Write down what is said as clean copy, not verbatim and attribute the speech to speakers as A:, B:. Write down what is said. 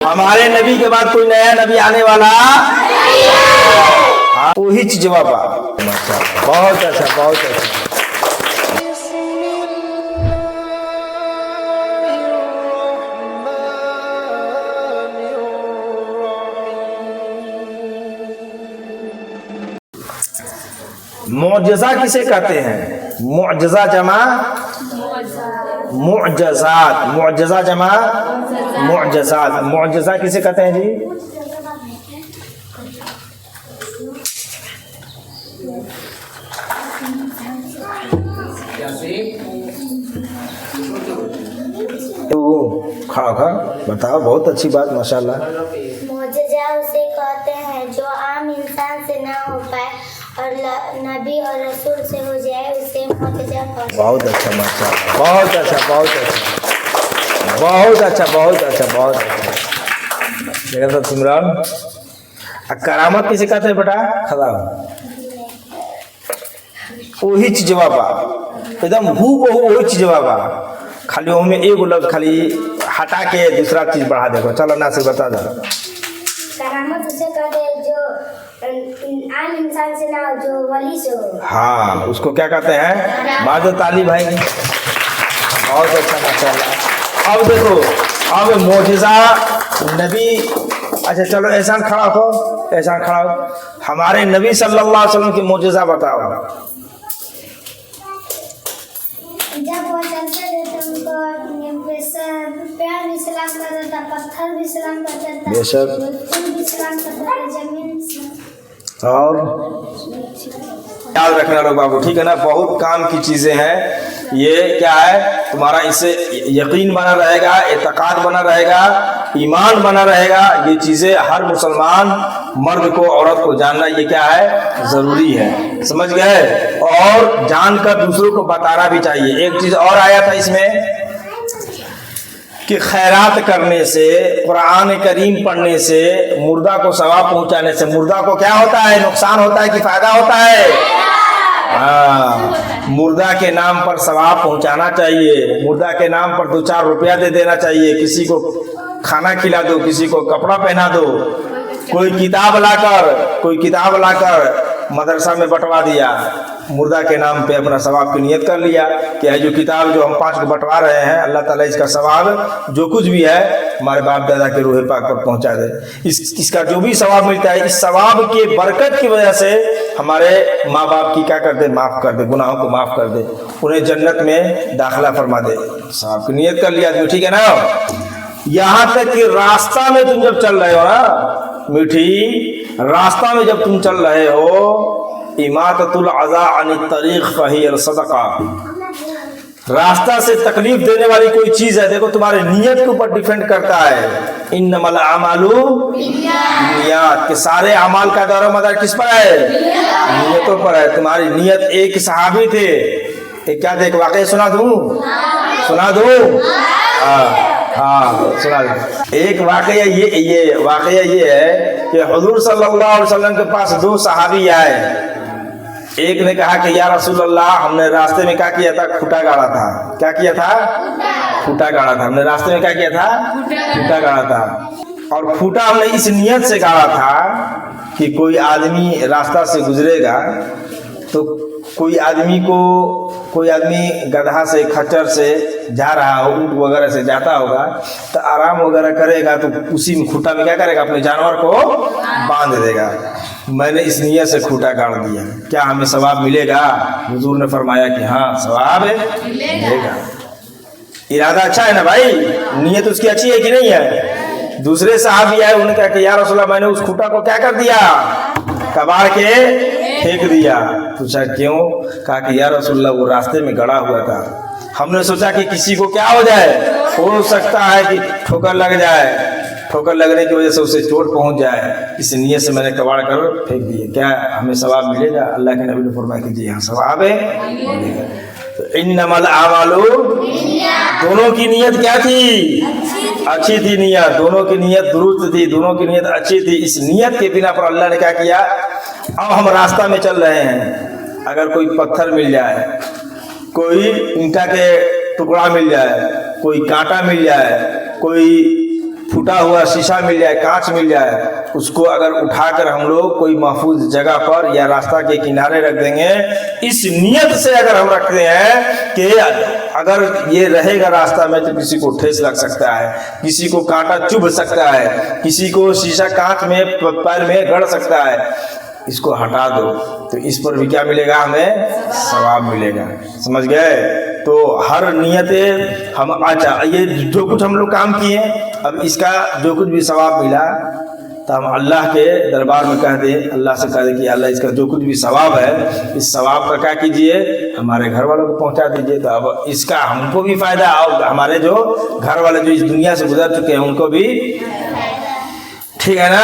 A: हमारे नबी के बाद कोई नया नबी आने वाला वही जवाब। बहुत अच्छा, बहुत अच्छा। मुअज्जज़ा किसे कहते हैं? मुअज्जज़ा जमा मुअज्जज़ात, मुअज्जज़ा जमा मुअज्जज़ात। मुअज्जज़ा किसे कहते हैं जी? तो खड़ा खड़ा बताओ, बहुत अच्छी बात, माशाल्लाह।
B: मुअज्जज़ा उसे कहते हैं जो आम इंसान से ना हो पाए और नबी और रसूल से हो जाए, उसे मुअज्जज़ा कहते हैं।
A: बहुत अच्छा, माशाल्लाह, बहुत अच्छा, बहुत अच्छा, बहुत अच्छा, बहुत अच्छा, बहुत अच्छा। देखा था सिमरन। करामत किसे कहते हैं बेटा? खड़ा वही चीज बाबा, एकदम हूबहू वही चीज बाबा, खाली ओमे एगो लफ्ज खाली हटा के दूसरा चीज बढ़ा देखो। चलो ना से बता दो।
B: करामत उसे कहते हैं जो आम इंसान से ना हो, जो वली से हो।
A: हाँ, उसको क्या कहते हैं? बाजो ताली भाई। बहुत अच्छा, माशाल्लाह। अब देखो, अब मोजिज़ा नबी। अच्छा चलो एहसान खड़ा हो, एहसान खड़ा हो। हमारे नबी सल्लल्लाहु अलैहि वसल्लम की मोजिज़ा बताओ।
B: जब वो चलते थे तो उनको पेड़ भी सलाम करता था, पत्थर भी सलाम करता था,
A: बेशक,
B: फूल भी सलाम करता था, जमीन भी सलाम।
A: और याद रखना लोग बाबू, ठीक है ना? बहुत काम की चीज़ें हैं ये। क्या है तुम्हारा? इससे यकीन बना रहेगा, एतकाद बना रहेगा, ईमान बना रहेगा। ये चीज़ें हर मुसलमान मर्द को, औरत को जानना ये क्या है? ज़रूरी है। समझ गए? और जानकर दूसरों को बताना भी चाहिए। एक चीज़ और आया था इसमें कि खैरात करने से, कुरान करीम पढ़ने से, मुर्दा को सवाब पहुंचाने से मुर्दा को क्या होता है? नुकसान होता है कि फायदा होता है? हाँ, मुर्दा के नाम पर सवाब पहुंचाना चाहिए। मुर्दा के नाम पर 2-4 रुपया दे देना चाहिए। किसी को खाना खिला दो, किसी को कपड़ा पहना दो। कोई किताब लाकर मदरसा में बंटवा दिया, मुर्दा के नाम पे अपना सवाब की नियत कर लिया कि जो किताब जो हम 5 को बंटवा रहे हैं, अल्लाह ताला इसका सवाब जो कुछ भी है हमारे बाप दादा के रूह पाक पर पहुंचा दे। इसका जो भी सवाब मिलता है, इस सवाब के बरकत की वजह से हमारे माँ बाप की क्या कर दे? माफ़ कर दे, गुनाहों को माफ़ कर दे, उन्हें जन्नत में दाखिला फरमा दे। सवाब की नियत कर लिया, ठीक है ना? यहाँ तक कि रास्ता में तुम जब चल रहे हो ना मीठी, रास्ता में जब तुम चल रहे हो, इमाततुल अज़ा अनित तरीक़ फ़हिय सदक़ा। रास्ता से तकलीफ देने वाली कोई चीज़ है, देखो तुम्हारे नियत के ऊपर डिपेंड करता है। इन्नमल आमालू बिन्नियात, के सारे अमाल का दारो मदार किस पर है? नियतों पर है। तुम्हारी नियत। एक सहाबी थे, एक क्या थे? एक वाक़या सुना दूँ? सुना दूँ? हाँ सुना दो। एक वाक़या ये वाक़या ये है कि हुज़ूर सल्लल्लाहु अलैहि वसल्लम के पास 2 सहाबी आए। एक ने कहा कि या रसूल अल्लाह, हमने रास्ते में क्या किया था? खूंटा गाड़ा था। क्या किया था? खूंटा गाड़ा था। हमने रास्ते में क्या किया था? खूंटा गाड़ा था। और खूंटा हमने इस नियत से गाड़ा था कि कोई आदमी रास्ता से गुजरेगा तो कोई आदमी गधा से, खच्चर से जा रहा हो, ऊँट वगैरह से जाता होगा तो आराम वगैरह करेगा, तो उसी में खूंटा में क्या करेगा? अपने जानवर को बांध देगा। मैंने इस नियत से खूंटा गाड़ दिया, क्या हमें सवाब मिलेगा? हुजूर ने फरमाया कि हाँ, सवाब मिलेगा। इरादा अच्छा है ना भाई? नियत उसकी अच्छी है कि नहीं है? दूसरे साहब आए, उन्होंने कहा कि या रसूलल्लाह, मैंने उस खूंटा को क्या कर दिया? कबाड़ के फेंक दिया। पूछा क्यों? कहा कि या रसूलल्लाह, वो रास्ते में गड़ा हुआ था, हमने सोचा कि किसी को क्या हो जाए, हो सकता है कि ठोकर लग जाए, ठोकर लगने की वजह से उसे चोट पहुंच जाए, इस नियत से मैंने कबाड़ कर फेंक दिया। क्या हमें सवाब मिलेगा? अल्लाह के नबी ने फरमाया कि जी हाँ, सवाब है। तो इन्नमल आमालू, दोनों की नियत क्या थी? अच्छी थी नियत, दोनों की नियत दुरुस्त थी, दोनों की नियत अच्छी थी। इस नियत के बिना पर अल्लाह ने क्या किया? अब हम रास्ता में चल रहे हैं, अगर कोई पत्थर मिल जाए, कोई ईंटा के टुकड़ा मिल जाए, कोई कांटा मिल जाए, कोई फूटा हुआ शीशा मिल जाए, कांच मिल जाए, उसको अगर उठाकर हम लोग कोई महफूज जगह पर या रास्ता के किनारे रख देंगे, इस नियत से अगर हम रखते हैं कि अगर ये रहेगा रास्ता में तो किसी को ठेस लग सकता है, किसी को कांटा चुभ सकता है, किसी को शीशा कांच में पैर में गड़ सकता है, इसको हटा दो, तो इस पर भी क्या मिलेगा, हमें सवाब मिलेगा। समझ गए? तो हर नियत हम, अच्छा ये जो कुछ हम लोग काम किए, अब इसका जो कुछ भी सवाब मिला तो हम अल्लाह के दरबार में कह दें, अल्लाह से कह दें कि अल्लाह इसका जो कुछ भी सवाब है, इस सवाब का क्या कीजिए, हमारे घर वालों को पहुंचा दीजिए। तो अब इसका हमको भी फायदा और हमारे जो घर वाले जो इस दुनिया से गुजर चुके हैं उनको भी, ठीक है ना।